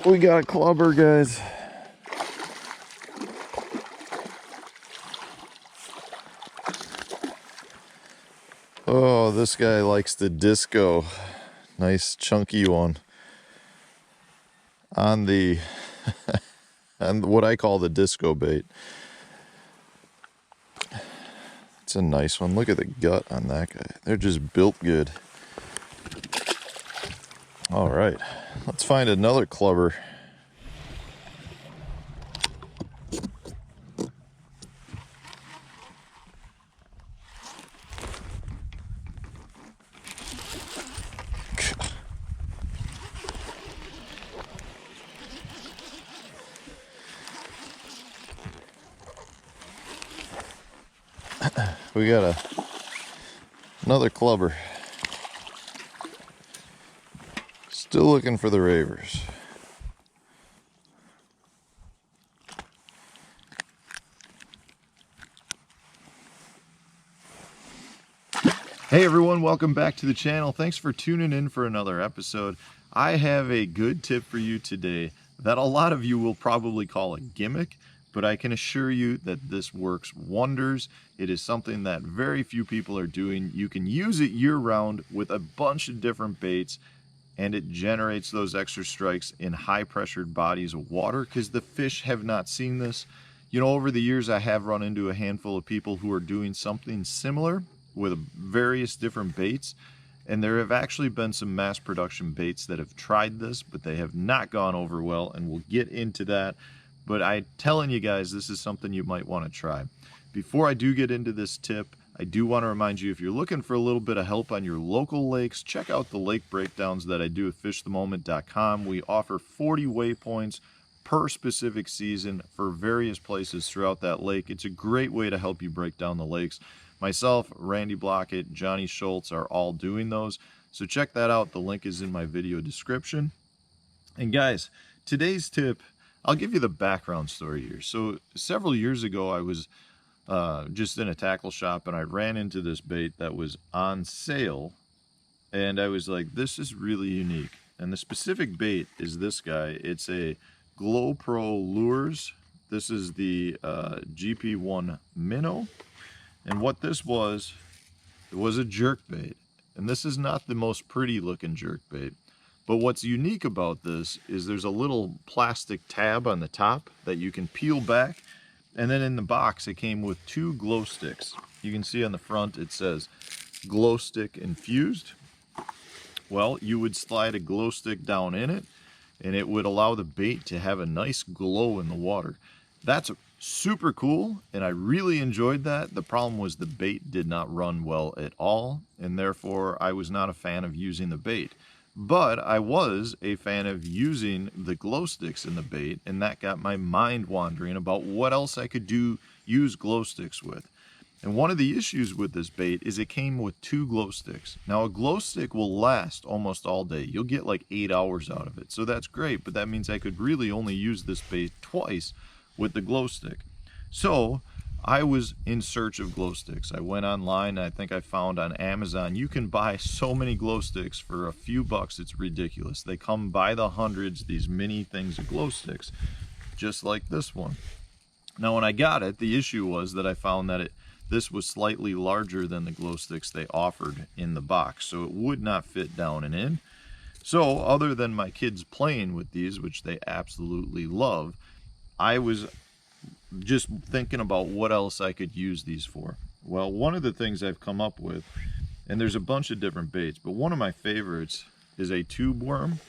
We got a clubber, guys. Oh, this guy likes the disco. Nice chunky one. On the on what I call the disco bait. It's a nice one. Look at the gut on that guy. They're just built good. All right, let's find another clubber. We got another clubber. Still looking for the ravers. Hey everyone, welcome back to the channel. Thanks for tuning in for another episode. I have a good tip for you today that a lot of you will probably call a gimmick, but I can assure you that this works wonders. It is something that very few people are doing. You can use it year-round with a bunch of different baits, and it generates those extra strikes in high-pressured bodies of water because the fish have not seen this. You know, over the years, I have run into a handful of people who are doing something similar with various different baits, and there have actually been some mass production baits that have tried this, but they have not gone over well, and we'll get into that. But I'm telling you guys, this is something you might want to try. Before I do get into this tip, I do want to remind you, if you're looking for a little bit of help on your local lakes, check out the lake breakdowns that I do at fishthemoment.com. We offer 40 waypoints per specific season for various places throughout that lake. It's a great way to help you break down the lakes. Myself, Randy Blockett, Johnny Schultz are all doing those. So check that out. The link is in my video description. And guys, today's tip, I'll give you the background story here. So several years ago, I was just in a tackle shop and I ran into this bait that was on sale. And I was like, this is really unique. And the specific bait is this guy. It's a Glow Pro Lures. This is the GP1 Minnow. And what this was, it was a jerk bait. And this is not the most pretty looking jerk bait. But what's unique about this is there's a little plastic tab on the top that you can peel back. And then in the box, it came with 2 glow sticks. You can see on the front, it says glow stick infused. Well, you would slide a glow stick down in it, and it would allow the bait to have a nice glow in the water. That's super cool, and I really enjoyed that. The problem was the bait did not run well at all, and therefore I was not a fan of using the bait. But I was a fan of using the glow sticks in the bait, and that got my mind wandering about what else I could use glow sticks with. And one of the issues with this bait is it came with 2 glow sticks. Now a glow stick will last almost all day. You'll get like 8 hours out of it, so that's great, but that means I could really only use this bait twice with the glow stick. So I was in search of glow sticks. I went online, and I think I found on Amazon, you can buy so many glow sticks for a few bucks, it's ridiculous. They come by the hundreds, these mini things of glow sticks, just like this one. Now when I got it, the issue was that I found that this was slightly larger than the glow sticks they offered in the box, so it would not fit down and in. So other than my kids playing with these, which they absolutely love, I was just thinking about what else I could use these for. Well, one of the things I've come up with, and there's a bunch of different baits, but one of my favorites is a tube worm.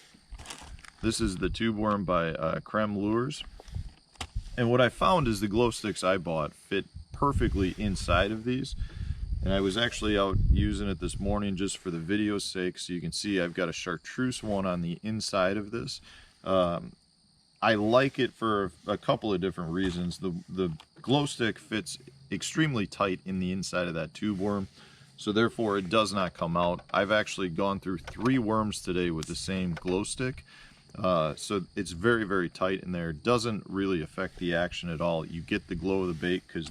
This is the tube worm by Creme Lures. And what I found is the glow sticks I bought fit perfectly inside of these. And I was actually out using it this morning just for the video's sake. So you can see I've got a chartreuse one on the inside of this. I like it for a couple of different reasons. The glow stick fits extremely tight in the inside of that tube worm, so therefore it does not come out. I've actually gone through 3 worms today with the same glow stick, so it's very, very tight in there. It doesn't really affect the action at all. You get the glow of the bait because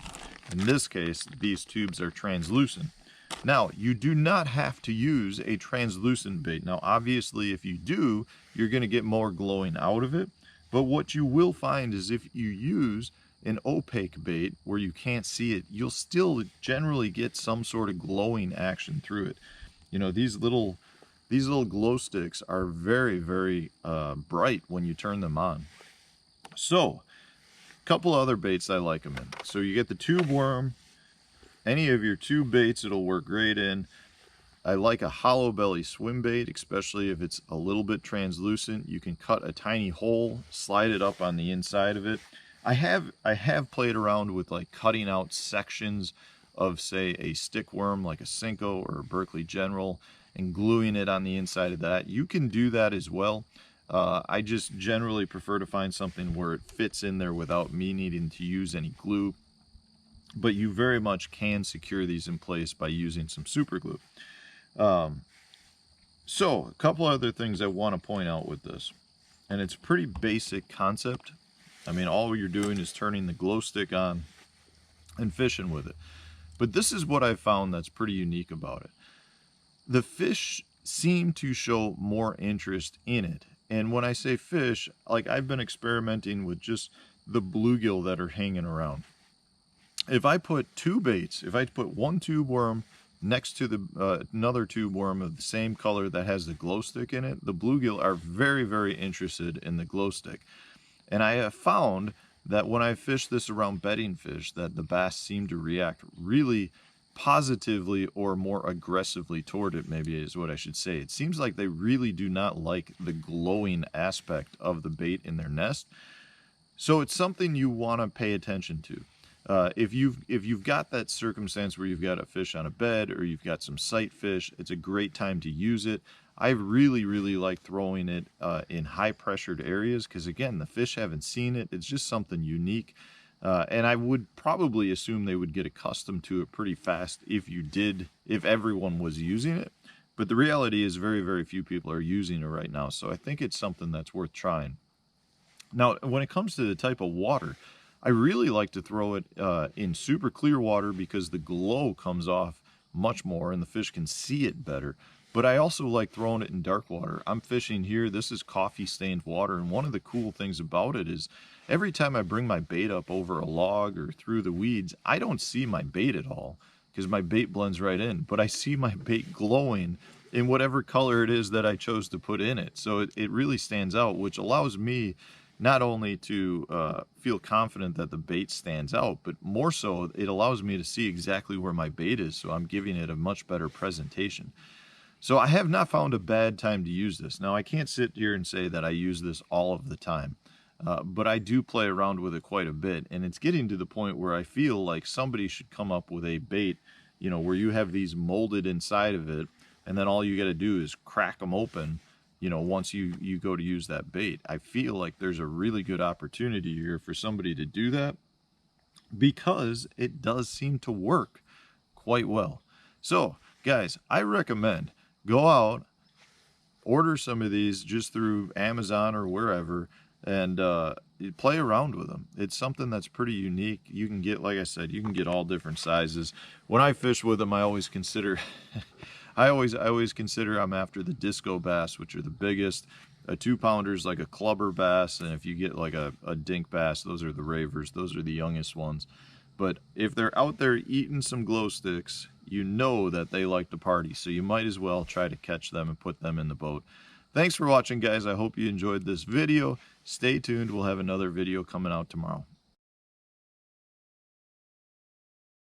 in this case, these tubes are translucent. Now, you do not have to use a translucent bait. Now, obviously, if you do, you're going to get more glowing out of it. But what you will find is if you use an opaque bait where you can't see it, you'll still generally get some sort of glowing action through it. You know, these little glow sticks are very, very bright when you turn them on. So, a couple other baits I like them in. So you get the tube worm. Any of your tube baits it'll work great in. I like a hollow belly swim bait, especially if it's a little bit translucent. You can cut a tiny hole, slide it up on the inside of it. I have played around with like cutting out sections of, say, a stick worm like a Cinco or a Berkeley General and gluing it on the inside of that. You can do that as well. I just generally prefer to find something where it fits in there without me needing to use any glue. But you very much can secure these in place by using some super glue. So a couple other things I want to point out with this, and it's a pretty basic concept. I mean, all you're doing is turning the glow stick on and fishing with it. But this is what I've found that's pretty unique about it. The fish seem to show more interest in it. And when I say fish, like I've been experimenting with just the bluegill that are hanging around. If I put two baits, if I put one tube worm next to the another tube worm of the same color that has the glow stick in it, the bluegill are very, very interested in the glow stick. And I have found that when I fish this around bedding fish, that the bass seem to react really positively or more aggressively toward it, maybe is what I should say. It seems like they really do not like the glowing aspect of the bait in their nest. So it's something you want to pay attention to. If you've got that circumstance where you've got a fish on a bed or you've got some sight fish, it's a great time to use it. I really, really like throwing it in high pressured areas because, again, the fish haven't seen it. It's just something unique. And I would probably assume they would get accustomed to it pretty fast if everyone was using it. But the reality is very, very few people are using it right now. So I think it's something that's worth trying. Now, when it comes to the type of water, I really like to throw it in super clear water because the glow comes off much more and the fish can see it better. But I also like throwing it in dark water. I'm fishing here. This is coffee stained water. And one of the cool things about it is every time I bring my bait up over a log or through the weeds, I don't see my bait at all because my bait blends right in. But I see my bait glowing in whatever color it is that I chose to put in it. So it really stands out, which allows me not only to feel confident that the bait stands out, but more so it allows me to see exactly where my bait is. So I'm giving it a much better presentation. So I have not found a bad time to use this. Now, I can't sit here and say that I use this all of the time, but I do play around with it quite a bit. And it's getting to the point where I feel like somebody should come up with a bait, you know, where you have these molded inside of it, and then all you got to do is crack them open, you know, once you go to use that bait. I feel like there's a really good opportunity here for somebody to do that because it does seem to work quite well. So, guys, I recommend go out, order some of these just through Amazon or wherever, and play around with them. It's something that's pretty unique. You can get, like I said, you can get all different sizes. When I fish with them, I always consider, I always consider I'm after the disco bass, which are the biggest. A 2-pounder is like a clubber bass, and if you get like a dink bass, those are the ravers. Those are the youngest ones. But if they're out there eating some glow sticks, you know that they like to party, so you might as well try to catch them and put them in the boat. Thanks for watching, guys. I hope you enjoyed this video. Stay tuned. We'll have another video coming out tomorrow.